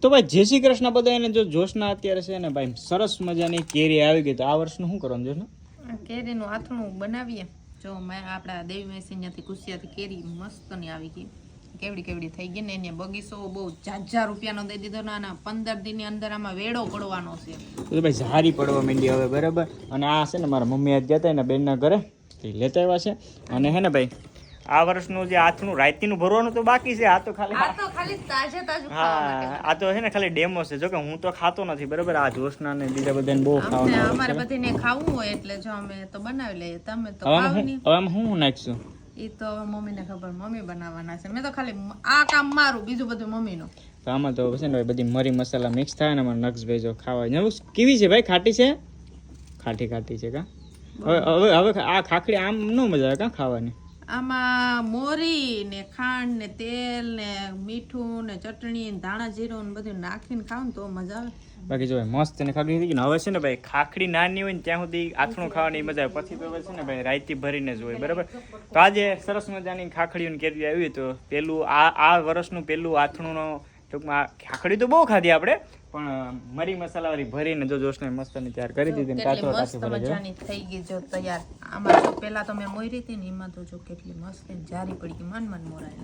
તો ભાઈ જય શ્રી કૃષ્ણ બધાને. જો જોશના અત્યારે છે ને ભાઈ સરસ મજાની કેરી આવી ગઈ, તો આ વર્ષનું શું કરવાનું જોશના? કેરીનું આથણું બનાવીએ. જો મેં આપણા દેવી મહેસીન્યાથી કુશિયાથી કેરી મસ્તની આવી ગઈ, કેવડી કેવડી થઈ ગઈ ને. એને બગીચો બહુ 1000 રૂપિયાનો દઈ દીધો ને. આના 15 દિનની અંદર આમાં વેડો પડવાનો છે. તો ભાઈ ઝારી પડવા માંડી હવે, બરાબર. અને આ છે ને મારા મમ્મી આજ ગયા હતા એના બેનના ઘરે, એ લેતા આવ્યા છે. અને હે ને ભાઈ આ વર્ષનું જે આથનું રાયતીનું ભરવાનું તો બાકી છે. આ તો ખાલી તાજે તાજું હા, આ તો છે ને ખાલી ડેમો છે. જો કે હું તો ખાતો નથી, બરાબર. આ જોશના ને બીજા બધાને બહુ ખાવાનું અમારે બધીને ખાવું હોય એટલે જો અમે તો બનાવી લઈએ. તમે તો હવે આમાં હું નાખશું એ તો મમ્મીને ખબર, મમ્મી બનાવવાના છે. મેં તો ખાલી આ કામ મારું, બીજું બધું મમ્મીનું. તો આમાં તો છે ને બધી મરી મસાલા મિક્સ થાય ને અમારે નક્ષભાઈ જો ખાવા કેવી છે ભાઈ? ખાટી છે? ખાટી છે કા? હવે આ ખાખડી આમ ન મજા આવે કા ખાવાની? આમાં મોરી ને ખાંડ ને તેલ ને મીઠું ને ચટણી ને ધાણા જીરું ને બધું નાખીને ખાવ ને તો મજા આવે. બાકી જો મસ્ત એને ખાખડી થઈ ગઈ ને. હવે છે ને ભાઈ ખાખડી નાની હોય ને ત્યાં સુધી આથણું ખાવાની મજા આવે, પછી તો છે ને ભાઈ રાયતી ભરીને જ હોય, બરાબર. તો આજે સરસ મજાની ખાખડીઓ કેરી આવી. તો પેલું આ વર્ષનું પેલું આથણુંનો ટૂંકમાં ખાખડી તો બહુ ખાધી આપણે, પણ મરી મસાલા વાળી ભરીને જો જોશને મસ્તની તૈયાર કરી દીધી ને કાચો કાચો ભરી મજાની થઈ ગઈ જો તૈયાર. આમાં તો પેલા તો મેં મોરી હતી ને એમાં તો જો કેટલી મસ્ત જારી પડી ગઈ, મન મોરાય.